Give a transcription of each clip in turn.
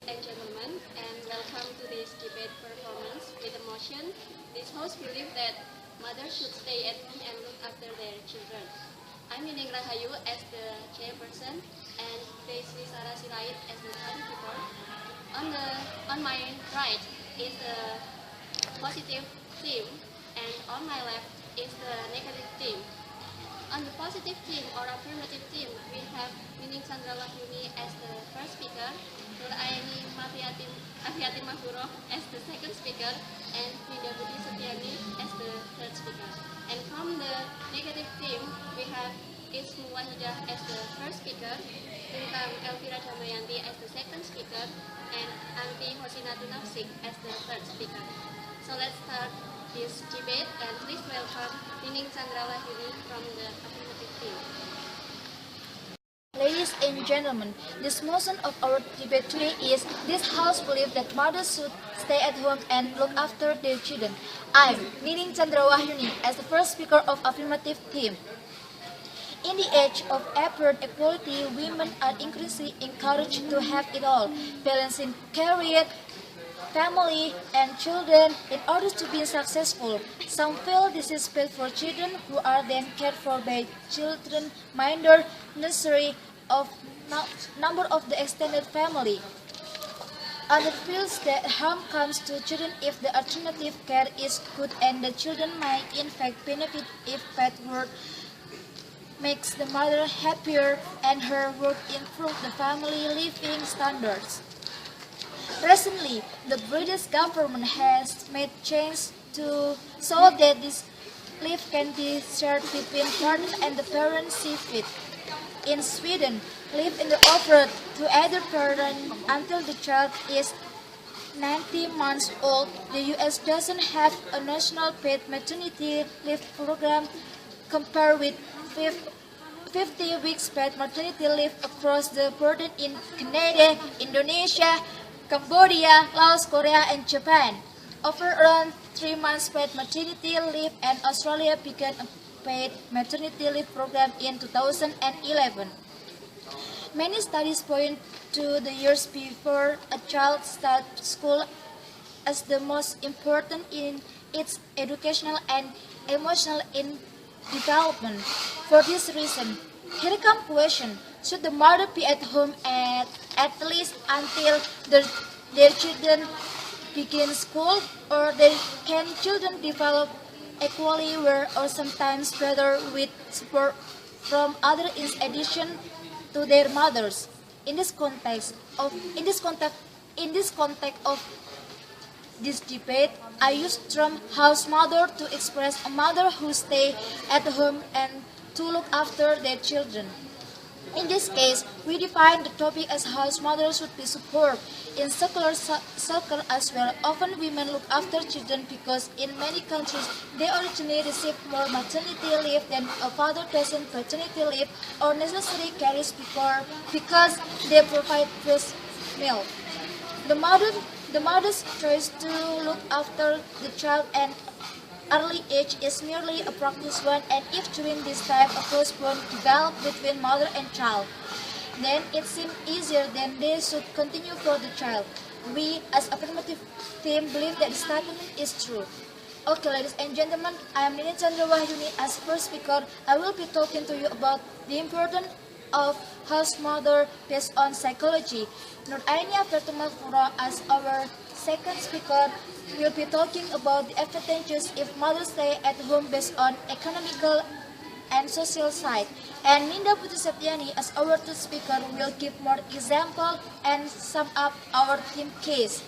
and gentlemen, and welcome to this debate performance with a motion. This host believe that mothers should stay at home and look after their children. I'm Ninda as the chairperson, and Desi Sarah Sirait as the timekeeper. On my right is the positive team, and on my left is the negative team. On the positive team or affirmative team, we have Candra Wahyuni as the first speaker, Nur Aeni A.M as the second speaker, and Budi Setyani as the third speaker. And from the negative team, we have Ismu Wakhidah as the first speaker, Lintang Elfira D as the second speaker, and Khozinatun N as the third speaker. So let's start this debate, and please welcome Candra Wahyuni from the affirmative team. Ladies and gentlemen, this motion of our debate today is this House believes that mothers should stay at home and look after their children. I'm Candra Wahyuni as the first speaker of affirmative team. In the age of upward equality, women are increasingly encouraged to have it all, balancing career, family, and children in order to be successful. Some feel this is bad for children who are then cared for by children minder nursery of number of the extended family. Others feel that harm comes to children if the alternative care is good, and the children might in fact benefit if bad work makes the mother happier and her work improve the family living standards. Recently, the British government has made changes so that this leave can be shared between partner and the parent see fit. In Sweden, leave is offered to either parent until the child is 90 months old. The US doesn't have a national paid maternity leave program compared with 50 weeks paid maternity leave across the border in Canada, Indonesia, Cambodia, Laos, Korea, and Japan. Over around 3 months paid maternity leave, and Australia began a paid maternity leave program in 2011. Many studies point to the years before a child starts school as the most important in its educational and emotional development. For this reason, here comes question: should the mother be at home at least until their children begin school, or can children develop equally well or sometimes better with support from others in addition to their mothers? In this context of this debate, I use term house mother to express a mother who stay at home and to look after their children. In this case, we define the topic as house mothers should be supported in secular circle as well. Often women look after children because in many countries they originally receive more maternity leave than a father doesn't paternity leave or necessary carries because they provide breast milk. The mother's choice to look after the child and early age is merely a practice one, and if during this time a close bond develops between mother and child, then it seems easier than they should continue for the child. We, as affirmative team, believe that the statement is true. Okay, ladies and gentlemen, I am Candra Wahyuni as first speaker. I will be talking to you about the importance of house mother based on psychology. Nur Aeni A.M as our second speaker will be talking about the advantages if mothers stay at home based on economical and social side. And Ninda Setyani as our third speaker will give more example and sum up our team case.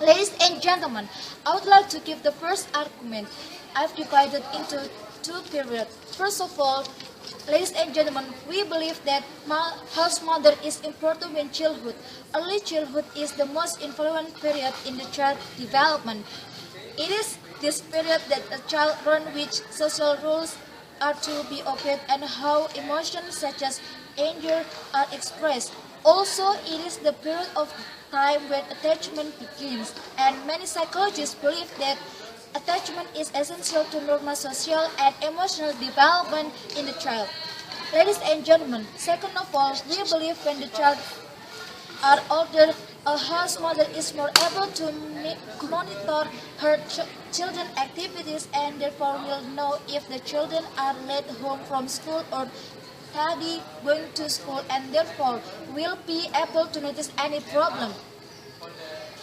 Ladies and gentlemen, I would like to give the first argument. I've divided into two periods. First of all, ladies and gentlemen, we believe that house mother is important in childhood. Early childhood is the most influential period in the child development. It is this period that a child learns which social rules are to be obeyed and how emotions such as anger are expressed. Also, it is the period of time when attachment begins, and many psychologists believe that attachment is essential to normal social and emotional development in the child. Ladies and gentlemen, second of all, we believe when the child are older, A house mother is more able to monitor her children's activities and therefore will know if the children are late home from school or study going to school and therefore will be able to notice any problem.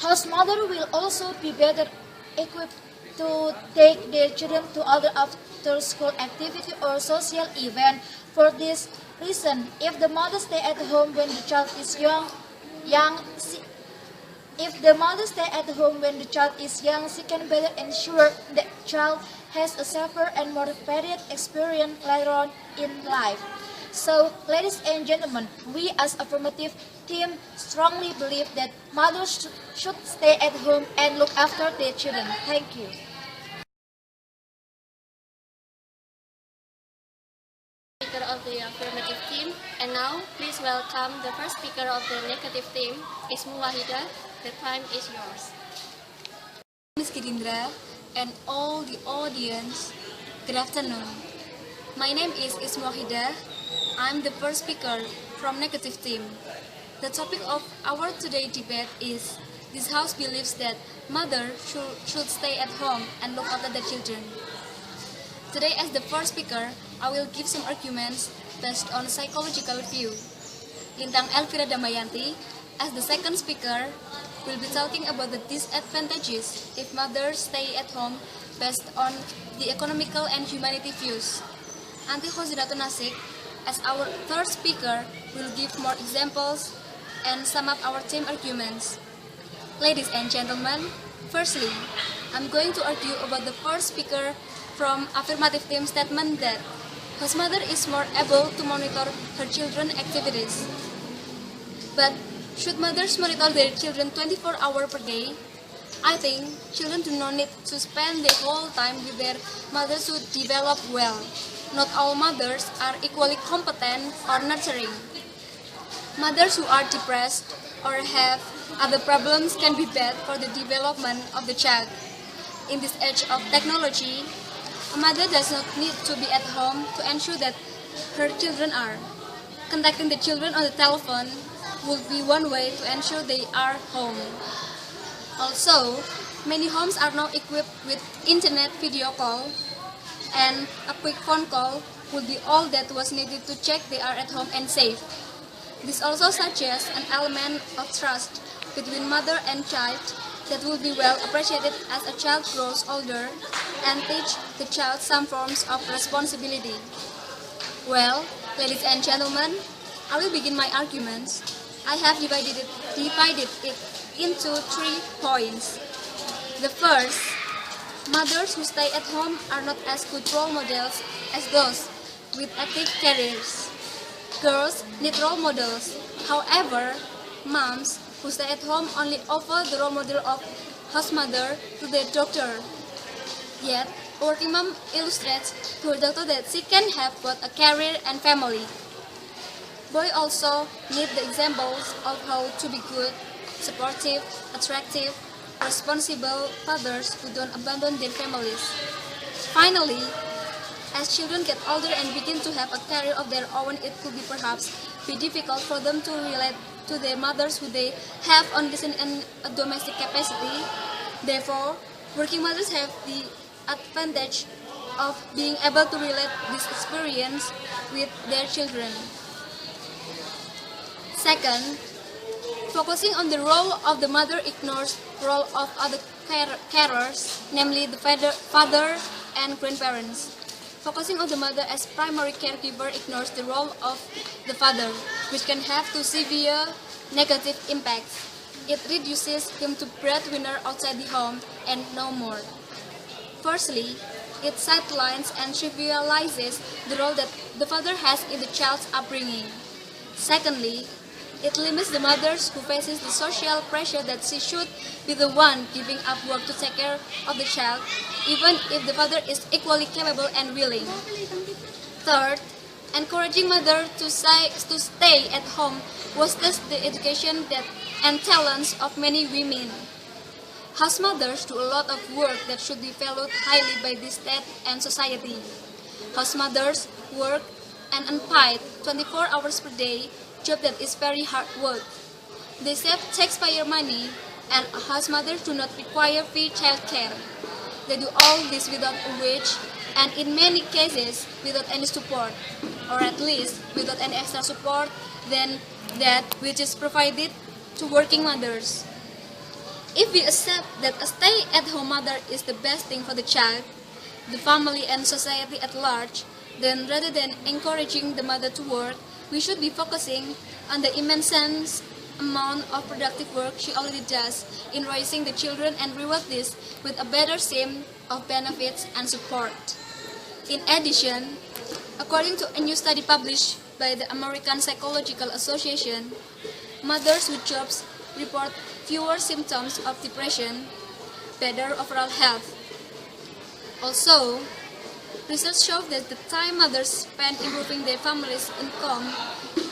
House mother will also be better equipped to take their children to other after-school activity or social event. For this reason, if the mother stay at home when the child is if the mother stay at home when the child is young, she can better ensure the child has a safer and more varied experience later on in life. So, ladies and gentlemen, we as Affirmative Team strongly believe that mothers should stay at home and look after their children. Thank you. Speaker of the Affirmative Team, and now please welcome the first speaker of the Negative Team, Ismu Wakhidah. The time is yours. Ms. Candra and all the audience, good afternoon. My name is Ismu Wakhidah. I'm the first speaker from Negative Team. The topic of our today's debate is this house believes that mother should stay at home and look after the children. Today, as the first speaker, I will give some arguments based on psychological view. Lintang Elfira D, as the second speaker, will be talking about the disadvantages if mothers stay at home based on the economical and humanity views. Khozinatun N, as our third speaker, will give more examples and sum up our team arguments. Ladies and gentlemen, firstly, I'm going to argue about the first speaker from Affirmative Team statement that house mother is more able to monitor her children's activities. But should mothers monitor their children 24 hours per day? I think children do not need to spend their whole time with their mothers to develop well. Not all mothers are equally competent or nurturing. Mothers who are depressed or have other problems can be bad for the development of the child. In this age of technology, a mother does not need to be at home to ensure that her children are. Contacting the children on the telephone would be one way to ensure they are home. Also, many homes are now equipped with internet video call, and a quick phone call would be all that was needed to check they are at home and safe. This also suggests an element of trust between mother and child that will be well appreciated as a child grows older and teach the child some forms of responsibility. Well, ladies and gentlemen, I will begin my arguments. I have divided it into 3 points. The first, mothers who stay at home are not as good role models as those with active careers. Girls need role models. However, moms who stay at home only offer the role model of house mother to their daughter. Yet, a working mom illustrates to her daughter that she can have both a career and family. Boys also need the examples of how to be good, supportive, attractive, responsible fathers who don't abandon their families. Finally, as children get older and begin to have a career of their own, it could be perhaps be difficult for them to relate to their mothers who they have on this and a domestic capacity. Therefore, working mothers have the advantage of being able to relate this experience with their children. Second, focusing on the role of the mother ignores the role of other carers, namely the father and grandparents. Focusing on the mother as primary caregiver ignores the role of the father, which can have two severe negative impacts. It reduces him to breadwinner outside the home and no more. Firstly, it sidelines and trivializes the role that the father has in the child's upbringing. Secondly, it limits the mothers who faces the social pressure that she should be the one giving up work to take care of the child, even if the father is equally capable and willing. Third, encouraging mother to stay at home wastes the education and talents of many women. House mothers do a lot of work that should be valued highly by the state and society. House mothers work an unpaid 24 hours per day, job that is very hard work. They save taxpayer money, and house mothers do not require free childcare. They do all this without a wage, and in many cases without any support, or at least without any extra support than that which is provided to working mothers. If we accept that a stay-at-home mother is the best thing for the child, the family and society at large, then rather than encouraging the mother to work, we should be focusing on the immense amount of productive work she already does in raising the children and reward this with a better scheme of benefits and support. In addition, according to a new study published by the American Psychological Association, mothers with jobs report fewer symptoms of depression, better overall health. Also, research shows that the time mothers spend improving their family's income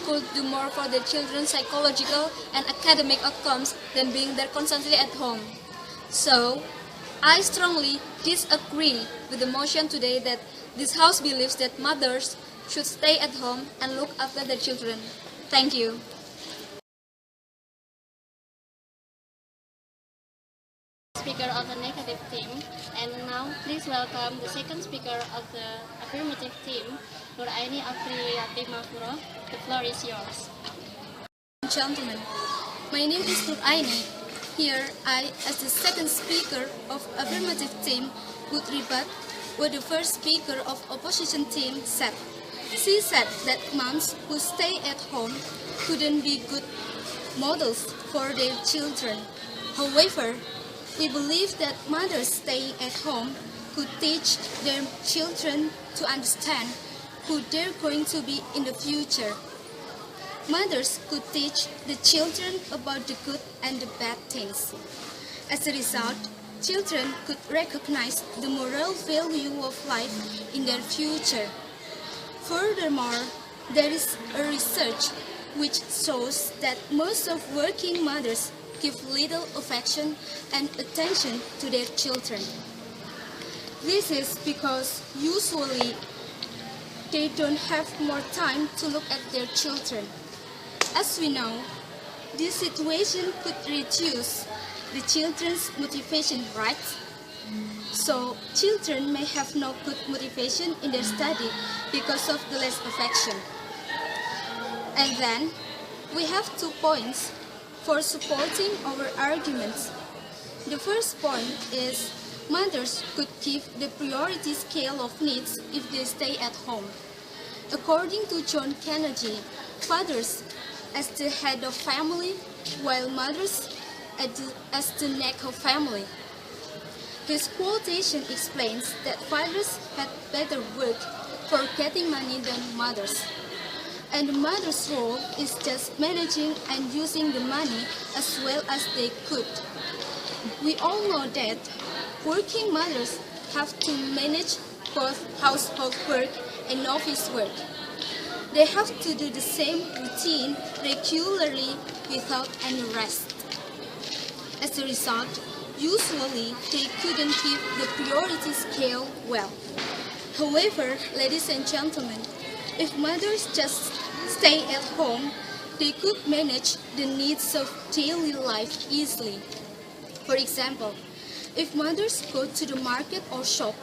could do more for their children's psychological and academic outcomes than being there constantly at home. So, I strongly disagree with the motion today that this House believes that mothers should stay at home and look after their children. Thank you. Speaker of the negative team, and now please welcome the second speaker of the affirmative team, Nur Aeni A.M. The floor is yours. Gentlemen, my name is Nur Aeni. Here, I, as the second speaker of affirmative team, would rebut what the first speaker of opposition team said. She said that moms who stay at home couldn't be good models for their children. However, we believe that mothers staying at home could teach their children to understand who they're going to be in the future. Mothers could teach the children about the good and the bad things. As a result, children could recognize the moral value of life in their future. Furthermore, there is a research which shows that most of working mothers give little affection and attention to their children. This is because usually they don't have more time to look at their children. As we know, this situation could reduce the children's motivation, right? So children may have no good motivation in their study because of the less affection. And then we have 2 points for supporting our arguments. The first point is mothers could give the priority scale of needs if they stay at home. According to John Kennedy, fathers as the head of family, while mothers as the neck of family. His quotation explains that fathers had better work for getting money than mothers. And the mother's role is just managing and using the money as well as they could. We all know that working mothers have to manage both household work and office work. They have to do the same routine regularly without any rest. As a result, usually they couldn't keep the priority scale well. However, ladies and gentlemen, if mothers just stay at home, they could manage the needs of daily life easily. For example, if mothers go to the market or shop,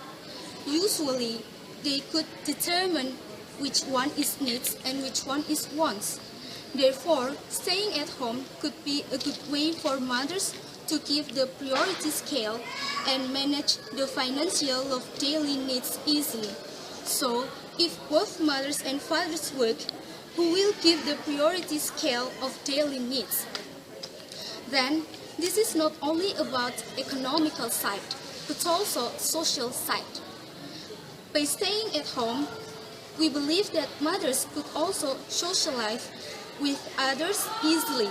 usually they could determine which one is needs and which one is wants. Therefore, staying at home could be a good way for mothers to keep the priority scale and manage the financial of daily needs easily. So, if both mothers and fathers work, who will give the priority scale of daily needs? Then, this is not only about economical side, but also social side. By staying at home, we believe that mothers could also socialize with others easily.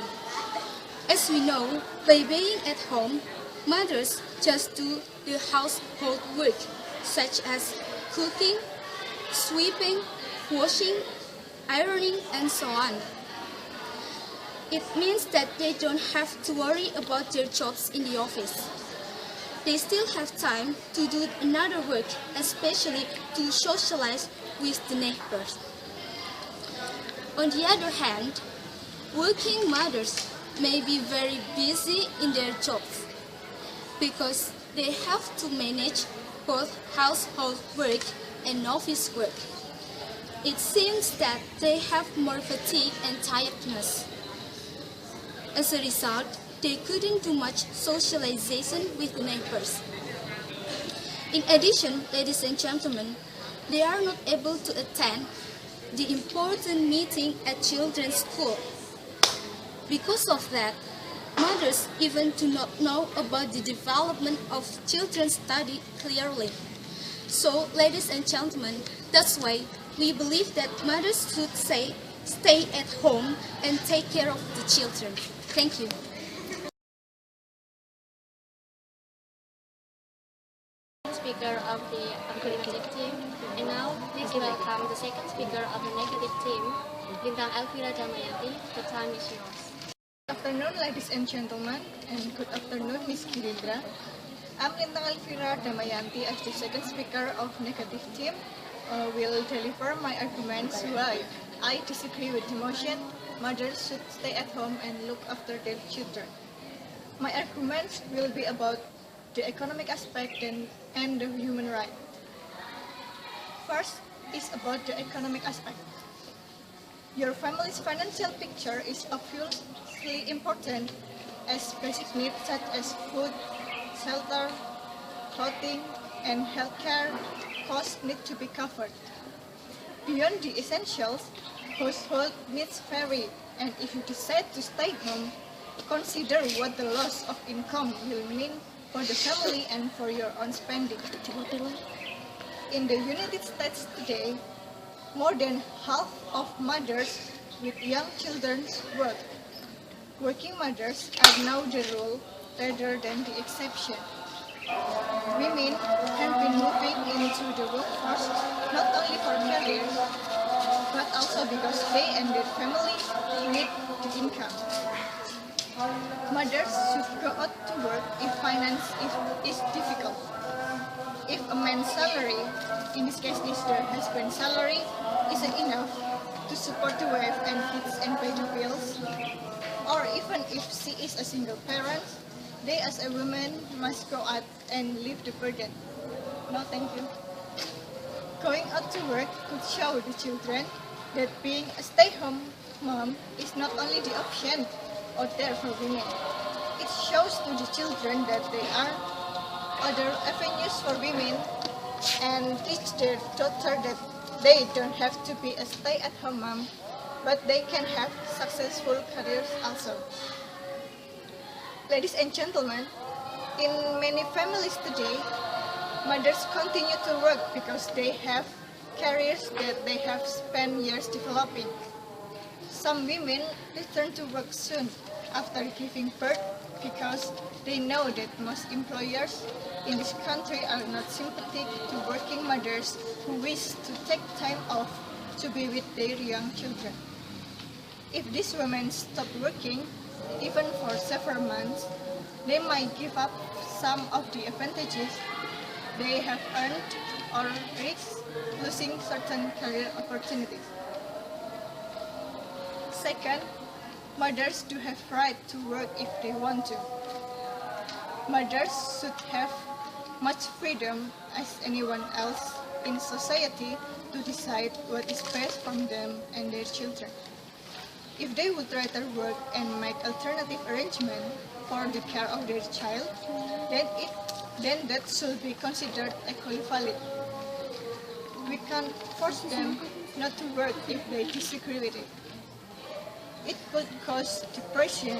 As we know, by being at home, mothers just do the household work, such as cooking, sweeping, washing, ironing, and so on. It means that they don't have to worry about their jobs in the office. They still have time to do another work, especially to socialize with the neighbors. On the other hand, working mothers may be very busy in their jobs because they have to manage both household work and office work. It seems that they have more fatigue and tiredness. As a result, they couldn't do much socialization with the neighbors. In addition, ladies and gentlemen, they are not able to attend the important meeting at children's school. Because of that, mothers even do not know about the development of children's study clearly. So, ladies and gentlemen, that's why we believe that mothers should stay at home and take care of the children. Thank you. Speaker of the Affirmative Team, and now please welcome the second speaker of the Negative Team, Lintang Elfira D. The time is yours. Good afternoon, ladies and gentlemen, and good afternoon, Ms. Candra. I'm Lintang Elfira D as the second speaker of Negative Team. Will deliver my arguments why I disagree with the motion mothers should stay at home and look after their children. My arguments will be about the economic aspect and the human right. First is about the economic aspect. Your family's financial picture is obviously important as basic needs such as food, shelter, clothing, and healthcare costs need to be covered. Beyond the essentials, household needs vary, and if you decide to stay home, consider what the loss of income will mean for the family and for your own spending. In the United States today, more than half of mothers with young children work. Working mothers are now the rule rather than the exception. Women have been moving into the workforce not only for career, but also because they and their family need the income. Mothers should go out to work if finance is difficult. If a man's salary, in this case is the husband's salary, isn't enough to support the wife and kids and pay the bills, or even if she is a single parent, they as a woman must go out and lift the burden. No, thank you. Going out to work could show the children that being a stay-home mom is not only the option out there for women. It shows to the children that there are other avenues for women and teach their daughter that they don't have to be a stay-at-home mom, but they can have successful careers also. Ladies and gentlemen, in many families today, mothers continue to work because they have careers that they have spent years developing. Some women return to work soon after giving birth because they know that most employers in this country are not sympathetic to working mothers who wish to take time off to be with their young children. If these women stop working, even for several months, they might give up some of the advantages they have earned or risk losing certain career opportunities. Second, mothers do have right to work if they want to. Mothers should have much freedom as anyone else in society to decide what is best for them and their children. If they would rather work and make alternative arrangements for the care of their child, then that should be considered equally valid. We can't force them not to work if they disagree with it. It could cause depression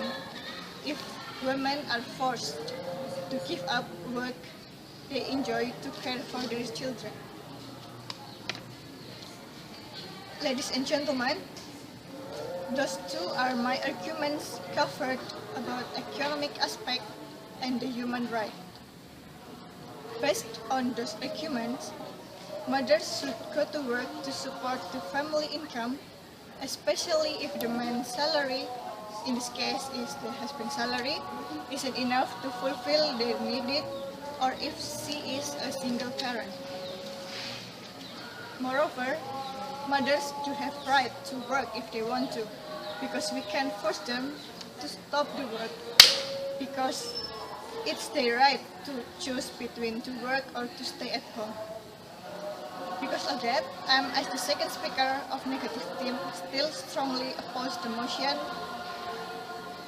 if women are forced to give up work they enjoy to care for their children. Ladies and gentlemen, those two are my arguments covered about economic aspect and the human right. Based on those arguments, mothers should go to work to support the family income, especially if the man's salary, in this case is the husband's salary, isn't enough to fulfill their needs, or if she is a single parent. Moreover, mothers do have right to work if they want to, because we can force them to stop the work because it's their right to choose between to work or to stay at home. Because of that, as the second speaker of negative team, still strongly oppose the motion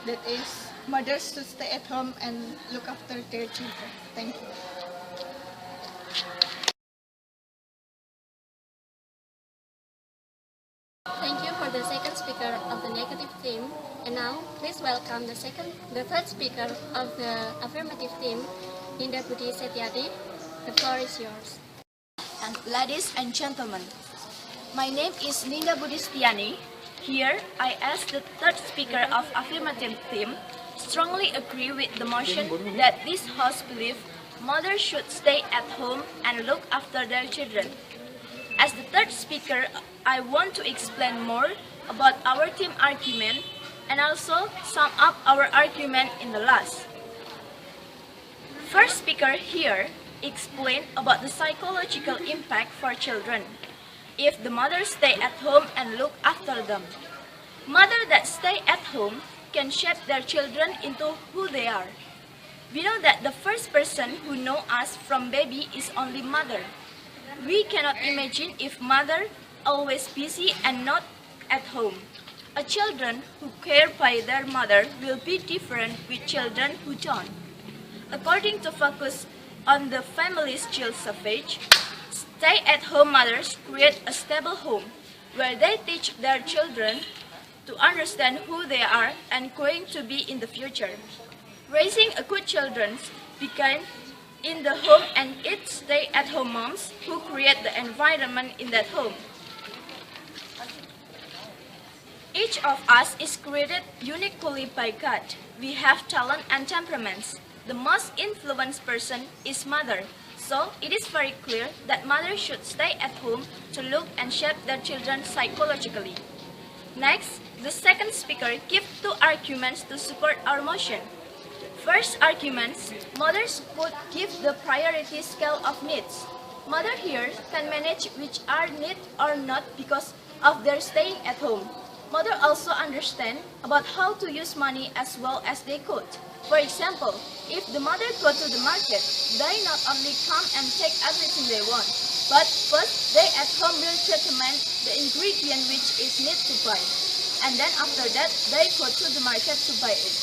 that is mothers should stay at home and look after their children. Thank you. Thank you for the second speaker of the negative team. And now, please welcome the third speaker of the affirmative team, Ninda Budi Setyani. The floor is yours. And ladies and gentlemen, my name is Ninda Budi Setyani. Here, I, as the third speaker of Affirmative Team, strongly agree with the motion that this House believes mothers should stay at home and look after their children. As the third speaker, I want to explain more about our team argument and also sum up our argument in the last. First speaker here explain about the psychological impact for children if the mothers stay at home and look after them. Mothers that stay at home can shape their children into who they are. We know that the first person who know us from baby is only mother. We cannot imagine if mother always busy and not at home. A children who care by their mother will be different with children who don't. According to focus on the family's child survey, stay-at-home mothers create a stable home where they teach their children to understand who they are and going to be in the future. Raising a good children begins in the home, and it's stay-at-home moms who create the environment in that home. Each of us is created uniquely by God. We have talent and temperaments. The most influenced person is mother. So it is very clear that mothers should stay at home to look and shape their children psychologically. Next, the second speaker gives two arguments to support our motion. First argument, mothers would give the priority scale of needs. Mother here can manage which are need or not because of their staying at home. Mother also understand about how to use money as well as they could. For example, if the mother go to the market, they not only come and take everything they want, but first they at home will determine the ingredient which is need to buy. And then after that, they go to the market to buy it.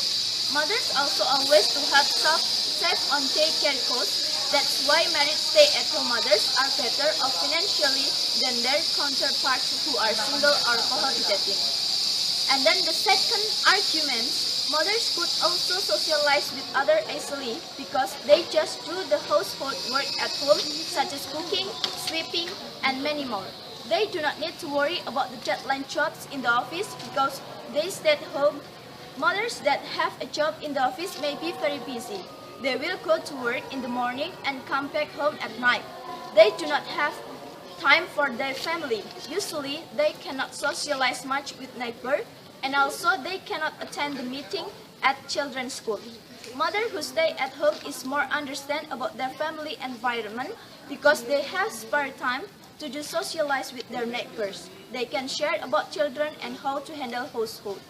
Mothers also always to have save on take care costs. That's why married stay-at-home mothers are better off financially than their counterparts who are single or cohabitating. And then the second argument, mothers could also socialize with others easily because they just do the household work at home such as cooking, sweeping, and many more. They do not need to worry about the deadline jobs in the office because they stay at home. Mothers that have a job in the office may be very busy. They will go to work in the morning and come back home at night. They do not have time for their family. Usually, they cannot socialize much with neighbors, and also they cannot attend the meeting at children's school. Mother who stay at home is more understand about their family environment because they have spare time to do socialize with their neighbors. They can share about children and how to handle household.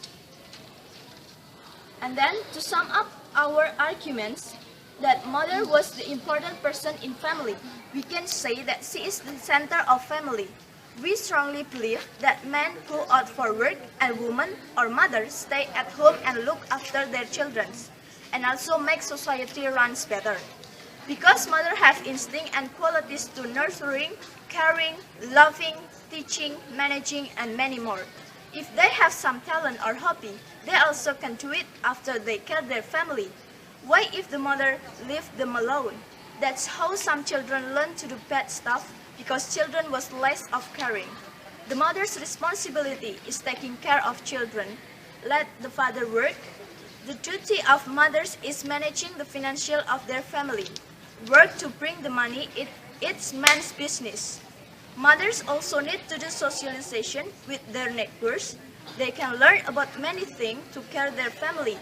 And then to sum up our arguments, that mother was the important person in family. We can say that she is the center of family. We strongly believe that men go out for work and women or mothers stay at home and look after their children, and also make society runs better. Because mothers have instinct and qualities to nurturing, caring, loving, teaching, managing, and many more. If they have some talent or hobby, they also can do it after they care their family. Why if the mother leave them alone? That's how some children learn to do bad stuff because children was less of caring. The mother's responsibility is taking care of children. Let the father work. The duty of mothers is managing the financial of their family. Work to bring the money, it's man's business. Mothers also need to do socialization with their neighbors. They can learn about many things to care their family.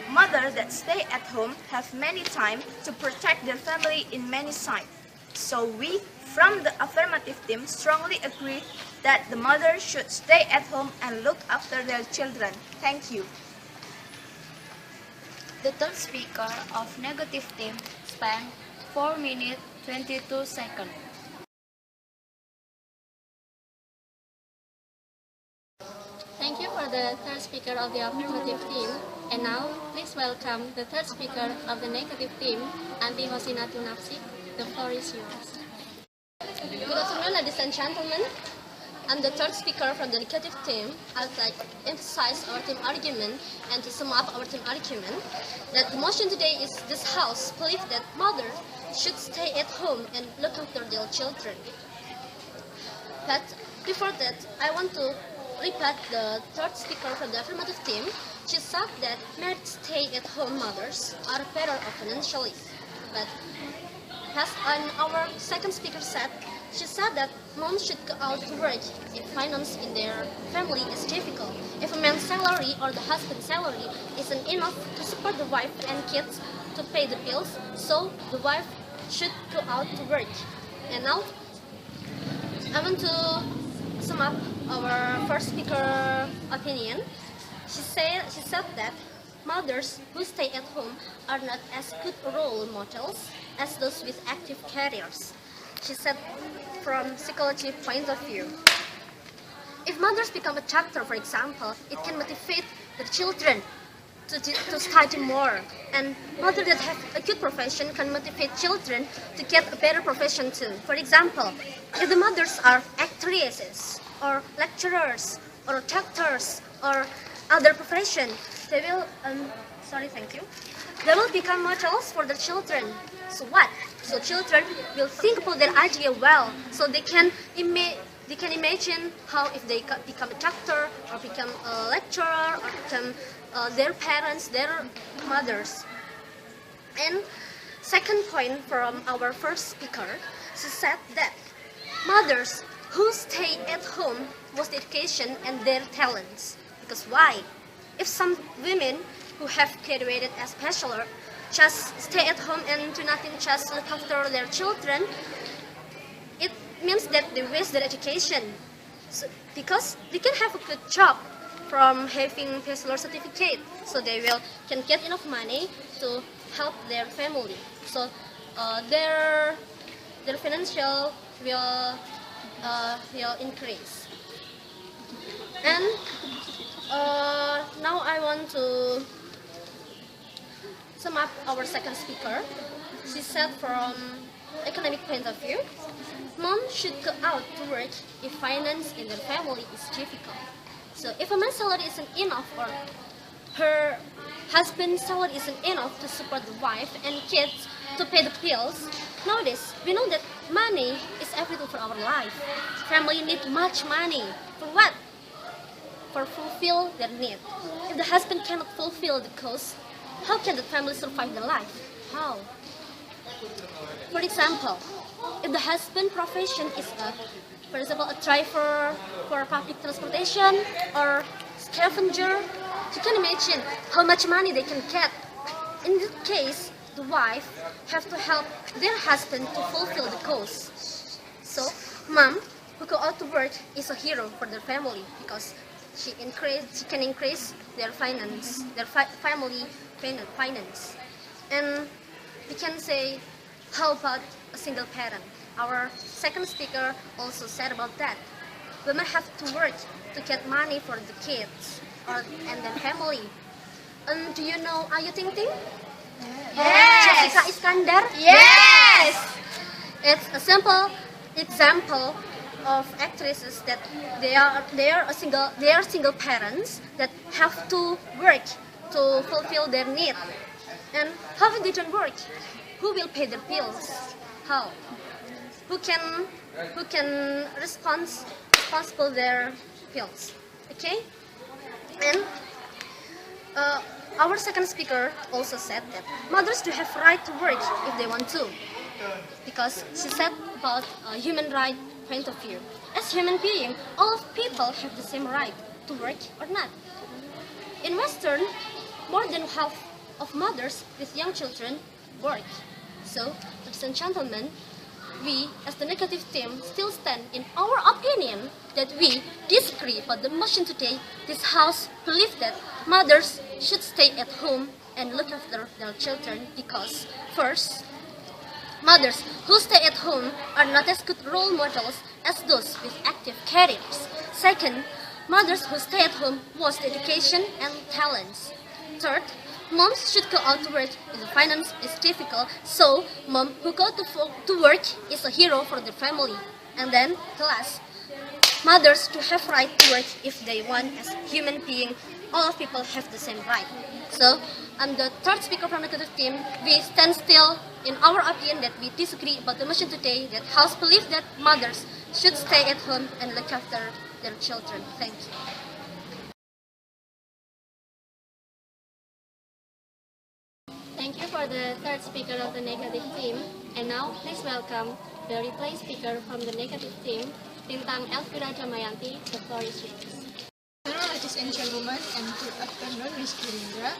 Mothers that stay at home have many time to protect their family in many sides. So we, from the affirmative team, strongly agree that the mother should stay at home and look after their children. Thank you. The third speaker of negative team spent 4 minutes 22 seconds. Thank you for the third speaker of the affirmative team. And now, please welcome the third speaker of the negative team, Anti Khozinatun N. The floor is yours. Good afternoon, ladies and gentlemen. I'm the third speaker from the negative team. I'd like to emphasize our team argument and to sum up our team argument that the motion today is this House believes that mothers should stay at home and look after their children. But before that, I want to rebut the third speaker from the affirmative team. She said that married stay-at-home mothers are better off financially. But as our second speaker said, she said that moms should go out to work if finance in their family is difficult. If a man's salary or the husband's salary isn't enough to support the wife and kids to pay the bills, so the wife should go out to work. And now, I want to sum up our first speaker opinion. She said that mothers who stay at home are not as good role models as those with active careers. She said from psychology point of view. If mothers become a doctor, for example, it can motivate the children to study more. And mothers that have a good profession can motivate children to get a better profession too. For example, if the mothers are actresses or lecturers or doctors or other profession, they will they will become models for the children. So what? So children will think about their idea well, so they can imagine how if they become a doctor or become a lecturer or become their parents, their mothers. And second point from our first speaker, she said that mothers who stay at home was education and their talents. Because why? If some women who have graduated as bachelor just stay at home and do nothing, just look after their children, it means that they waste their education. So, because they can have a good job from having bachelor certificate, so they can get enough money to help their family. So their financial will increase. And now I want to sum up our second speaker. She said from economic point of view, mom should go out to work if finance in their family is difficult. So if a man's salary isn't enough or her husband's salary isn't enough to support the wife and kids to pay the bills, nowadays we know that money is everything for our life. Family need much money. For what? For fulfill their need. If the husband cannot fulfill the cost, how can the family survive the life? How? For example, if the husband profession is for example, a driver for public transportation or scavenger, you can imagine how much money they can get. In this case, the wife have to help their husband to fulfill the cost. So, mom who go out to work is a hero for their family because she can increase their finance, their family finance. And we can say, how about a single parent? Our second speaker also said about that. Women have to work to get money for the kids and their family. And do you know Ayu Ting Ting? Yes. Jessica Iskandar? Yes. It's a simple example of actresses that they are single parents that have to work to fulfill their need. And how if they don't work? Who will pay their bills? How? Who can responsible their bills? Okay? And our second speaker also said that mothers do have right to work if they want to, because she said about human right point of view. As human being, all of people have the same right to work or not. In Western, more than half of mothers with young children work. So, ladies and gentlemen, we, as the negative team, still stand in our opinion that we disagree about the motion today. This House believes that mothers should stay at home and and look after their children because, first, mothers who stay at home are not as good role models as those with active careers. Second, mothers who stay at home boast education and talents. Third, moms should go out to work if finance is difficult, so mom who go to work is a hero for the family. And then, last, mothers to have right to work if they want. As human being, all people have the same right. So, I'm the third speaker from the Affirmative Team. We stand still in our opinion that we disagree about the motion today that House believes that mothers should stay at home and look after their children. Thank you. Thank you for the third speaker of the negative team. And now, please welcome the replay speaker from the negative team, Lintang Elfira D. The floor is yours. Hello, ladies and gentlemen, and good afternoon, Ms. Candra.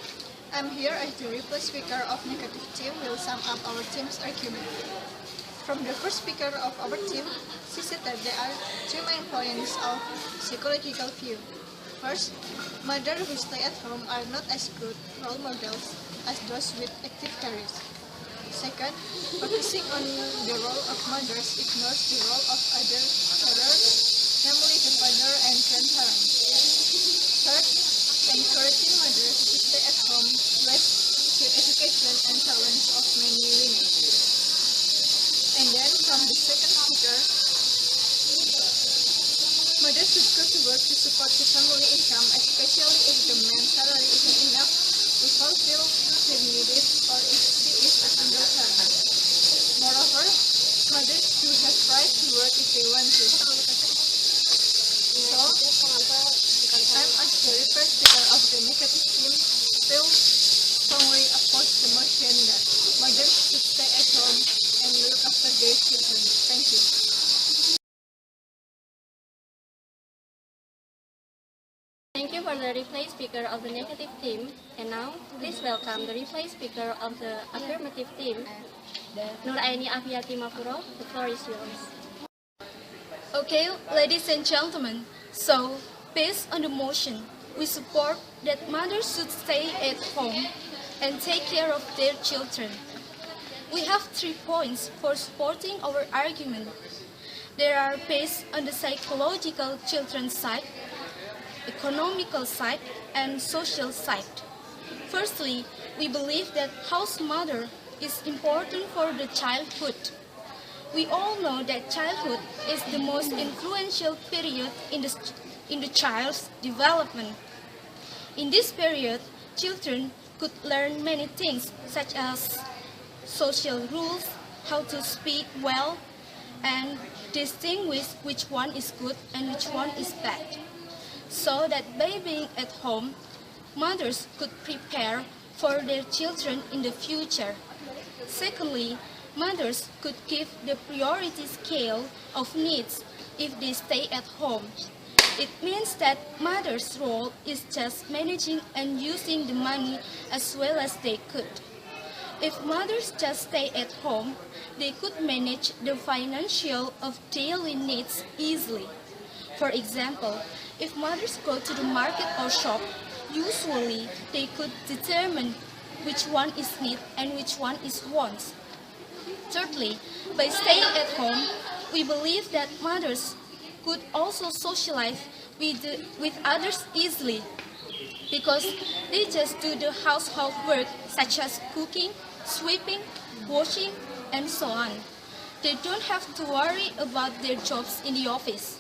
I'm here as the replay speaker of negative team will sum up our team's argument. From the first speaker of our team, she said that there are two main points of psychological view. First, mothers who stay at home are not as good role models as those with active careers. Second, focusing on the role of mothers ignores the role of other carers, namely the father and grandparents. Third, encouraging mothers to stay at home wastes the education and talents of many women. And then from the second speaker, mothers should go to work to support the family income, especially if the man's salary isn't enough to fulfill their needs or if she is a single parent. Moreover, mothers do have right to work if they want to. So, I'm as the first speaker of the negative team still strongly oppose the motion that mothers should stay at home and look after their children. Thank you. Thank you for the replay speaker of the negative team. And now, please welcome the replay speaker of the affirmative team, Nur Aeni A.M. The floor is yours. Okay, ladies and gentlemen, so based on the motion, we support that mothers should stay at home and take care of their children. We have 3 points for supporting our argument. They are based on the psychological children's side, economical side, and social side. Firstly, we believe that house mother is important for the childhood. We all know that childhood is the most influential period in the child's development. In this period, children could learn many things such as social rules, how to speak well, and distinguish which one is good and which one is bad. So that by being at home, mothers could prepare for their children in the future. Secondly, mothers could give the priority scale of needs if they stay at home. It means that mother's role is just managing and using the money as well as they could. If mothers just stay at home, they could manage the financial of daily needs easily. For example, if mothers go to the market or shop, usually they could determine which one is need and which one is wants. Thirdly, by staying at home, we believe that mothers could also socialize with others easily because they just do the household work such as cooking, sweeping, washing, and so on. They don't have to worry about their jobs in the office.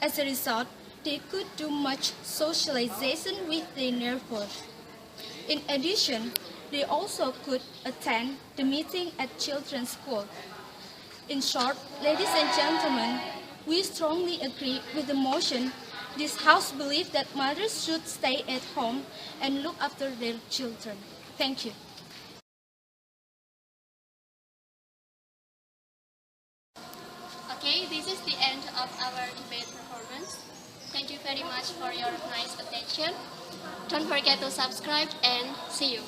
As a result, they could do much socialization with their neighbors. In addition, they also could attend the meeting at children's school. In short, ladies and gentlemen, we strongly agree with the motion. This House believes that mothers should stay at home and look after their children. Thank you. Okay, this is the end of our debate performance. Thank you very much for your nice attention. Don't forget to subscribe and see you.